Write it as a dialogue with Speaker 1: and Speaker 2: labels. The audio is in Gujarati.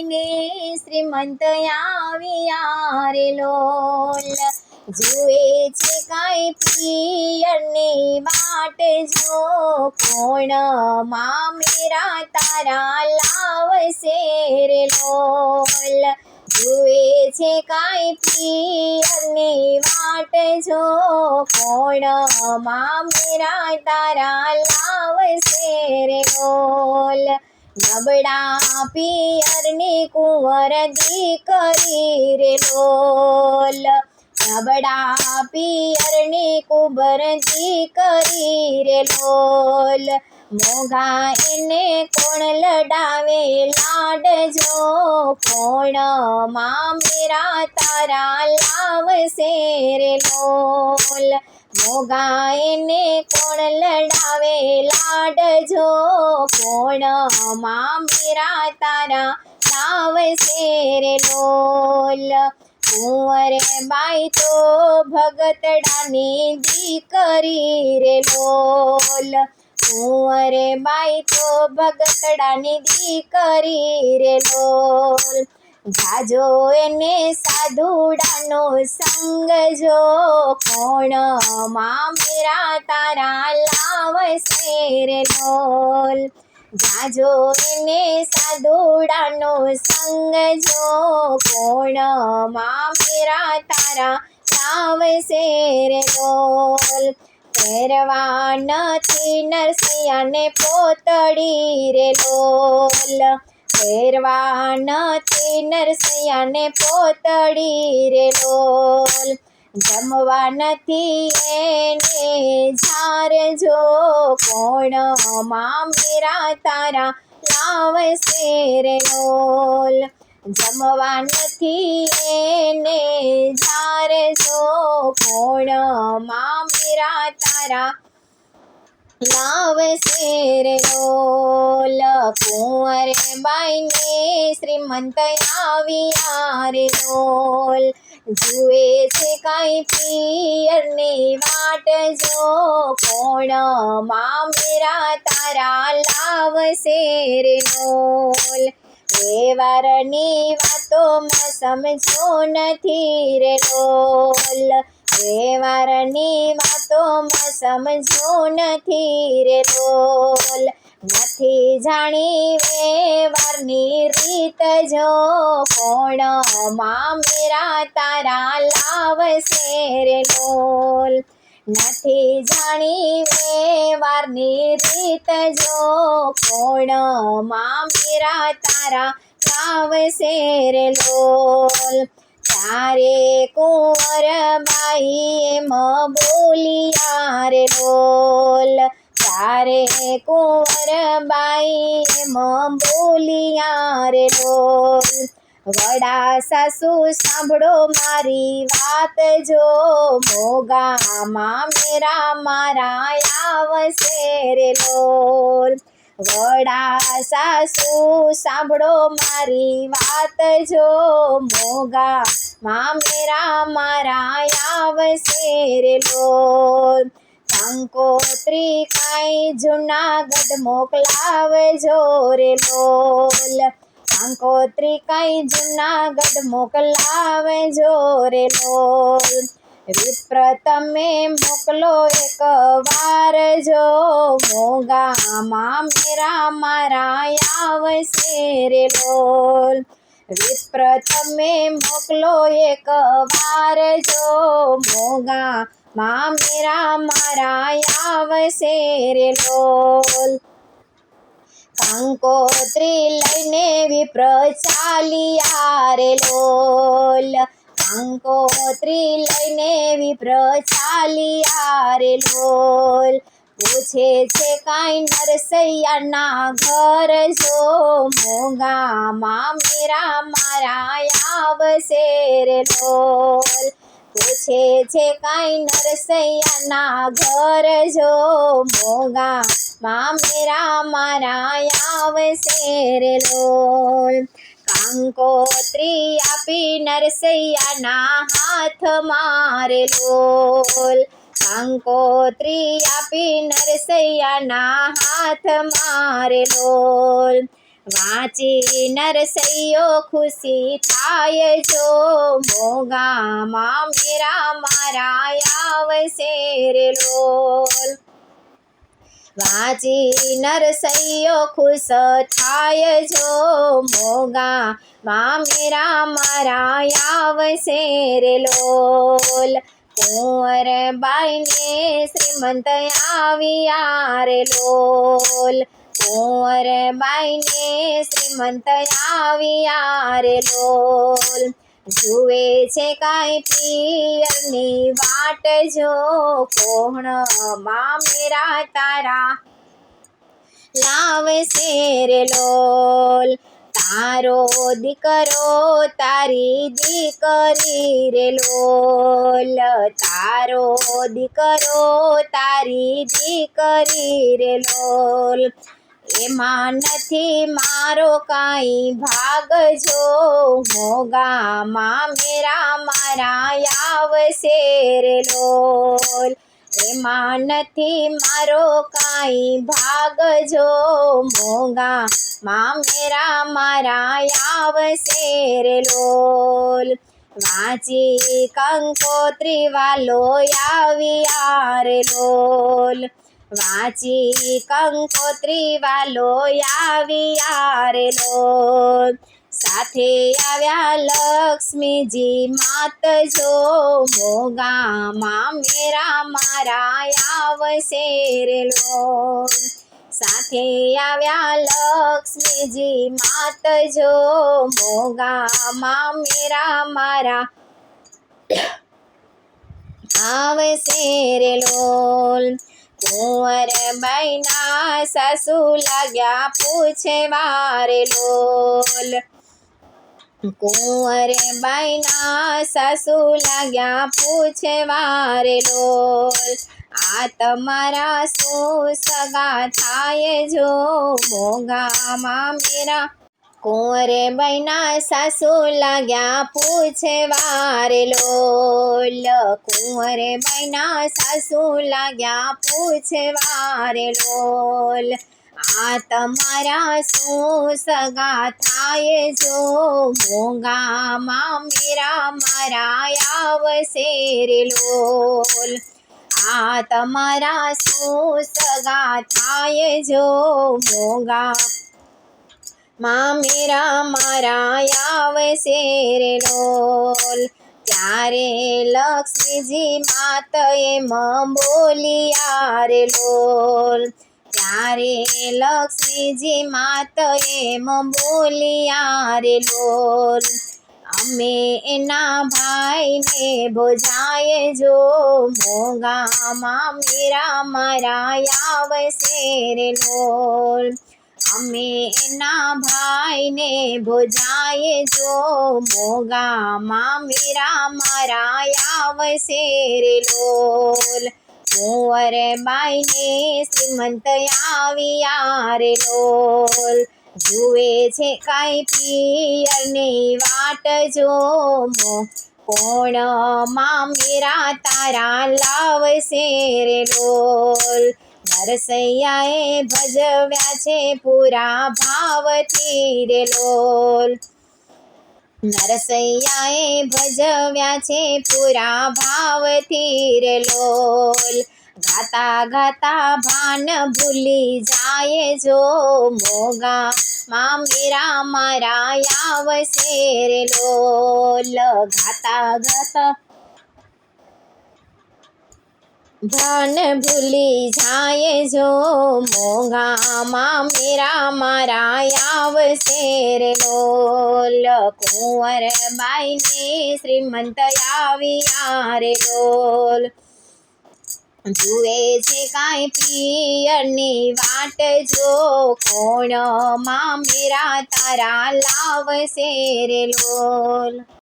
Speaker 1: બાઈને શ્રીમંત આવ્યા રે લોલ। જુએ છે કાંઈ પિયરની વાટ જો, કોણ મામેરા તારા લાવશે રે લોલ। જુએ છે કાંઈ પિયરની વાટ જો, કોણ મામેરા તારા લાવશે રે લોલ। નબળા પિયરની કુંવર દીકરી રે લોલ। નબળા પિયરની કુંવર દીકરી રે લોલ। મોંઘા એને કોણ લડાવે લાડ જો, કોણ મામેરા તારા લાવશે રે લોલ। મોંઘા એને કોણ લડાવે લાડ જો, કોણ મામેરા તારા લાવશે રે લોલ। કુંવરે બાઈ તો ભગતડાની દીકરી રે લોલ। કુંવરે બાઈ તો ભગતડાની દીકરી રે લોલ। જાજો એને સાધુડાનો સંગ જો, કોણ મામેરા તારા લાવશે રે લોલ। જાજો એને સાધુડાનો સંગ જો, કોણ મામેરા તારા લાવશે રે લોલ। પહેરવા નથી નરસૈયાને પોતડી રે લોલ। પહેરવા નથી નરસૈયાને પોતડી રે લોલ। જમવા નથી એને ઝાર જો, કોણ મામેરા તારા લાવશે રે લોલ। જમવા નથી એને ઝાર જો, કોણ મામેરા તારા લાવશે રે લોલ। કુંવરે બાઈને શ્રીમંત આવ્યા રે લોલ। જુએ છે કાંઈ પિયરની વાટ જો, કોણ મામેરા તારા લાવશે રે લોલ। વ્યવહારની વાતોમાં સમજો નથી રે લોલ। વ્યવહારની વાતોમાં સમજો નથી રે લોલ। નથી જાણી વ્યવહારની રીત જો, કોણ મામેરા તારા લાવશે રે લોલ। નથી જાણી વ્યવહારની રીત જો, કોણ મામેરા તારા લાવશે રે લોલ। તારે કુંવર બાઈ એમ બોલિયા રે લોલ। તારે કુંવર બાઈ એમ બોલિયા રે લોલ। વડા સાસુ સાંભળો મારી વાત જો, મોંઘા મામેરા મારા આવશે રે લોલ। વડા સાસુ સાંભળો મારી વાત જો, મોંઘા મામેરા મારા આવશે રે લોલ। કંકોત્રી કાંઈ જુનાગઢ મોકલાવજો રે લોલ। કંકોત્રી કાંઈ જુનાગઢ મોકલાવજો રે લોલ। વિપ્ર તમે મોકલો એક વાર જો, મોંઘા મામેરા મારા આવશે રે લોલ। વિપ્ર તમે મોકલો એક વાર જો, મોંઘા મામેરા મારા આવશે રે લોલ। કંકોત્રી લઈને વિપ્ર ચાલ્યા રે લોલ। કંકોત્રી લઈને વિપ્ર ચાલ્યા રે લોલ। પૂછે છે કાંઈ નરસૈયાના ઘર જો, મોંઘા મામેરા મારા આવશે રે લોલ। પૂછે છે કાંઈ નરસૈયાના ઘર જો, મોંઘા મામેરા મારા આવશે રે લોલ। કંકોત્રી આપી નરસૈયાના હાથમાં રે લોલ। કંકોત્રી આપી નરસૈયાના હાથમાં રે લોલ। વાંચી નરસૈયો ખુશી થાય જો મોગામાં મેરા મારા આવશે રે લોલ વાંચી નરસૈયો ખુશ થાય જો મોગામાં મેરા મારા આવશે રે લોલ કુંવરબાઈને શ્રીમંત આવ્યા રે લોલ કુંવરબાઈને શ્રીમંત આવ્યા રે લોલ જુએ છે કાંઈ પિયરની વાટ જો કોહણમાં મેરા તારા લાવશે રે લોલ તારો દીકરો તારી દીકરી રે લોલ તારો દીકરો તારી દીકરી રે લોલ એમાં નથી મારો કાંઈ ભાગ જો મોગામાં મેરા મારા આવશે રે લોલ એમાં નથી મારો કાંઈ ભાગ જો મોગામાં મેરા મારા આવશે રે લોલ વાંચી કંકોત્રી વાલો આવ્યા રે લોલ વાંચી કંકોત્રી વાલો આવ્યા રે લોલ સાથે આવ્યા લક્ષ્મીજી માત જો મોગામાં મેરા મારા આવશે રે લોલ સાથે આવ્યા લક્ષ્મીજી માત જો મોગામાં મેરા મારા આવશે રે લોલ કુંવરબાઈના સાસુ લાગ્યા પૂછવા રે લોલ કુંવરબાઈના સાસુ લાગ્યા પૂછવા રે લોલ આ તમારા શું સગા થાય જો મોગામાં મેરા કુંવરબાઈના સાસુ લાગ્યા પૂછવા રે લોલ કુંવરબાઈના સાસુ લાગ્યા પૂછવા રે લોલ આ તમારા શું સગા થાય જો મોગામાં મેરા મારા આવશે રે લોલ આ તમારા શું સગા થાય જો મોગામાં મેરા મારા આવશે રે લોલ ત્યારે લક્ષ્મીજી માત એમ બોલિયા રે લોલ ત્યારે લક્ષ્મીજી માત એમ બોલિયા રે લોલ અમે એના ભાઈને બોજાય જો મોગામાં મેરા મારા આવશે રે લોલ અમે એના ભાઈને ભોજાય જો મોગામાં મેરા મારા આવશે રે લોલ કુંવરબાઈને શ્રીમંત આવ્યા રે લોલ જુએ છે કાંઈ પિયરની વાટ જો કોણમાં મેરા તારા લાવશે રે લોલ નરસૈયાએ ભજવ્યા છે પૂરા ભાવથી રે લોલ નરસૈયાએ ભજવ્યા છે પૂરા ભાવથી રે લોલ ગાતા ગાતા ભાન ભૂલી જાય જો મોગામાં મેરા મારા આવશે રે લોલ ગાતા ગાતા ભાન ભૂલી જાય જો મોગામાં મેરા મારા આવશે રે લોલ કુંવરબાઈને શ્રીમંત આવ્યા રે લોલ જુએ છે કાંઈ પિયરની વાટ જો કોણમાં મેરા તારા લાવશે રે લોલ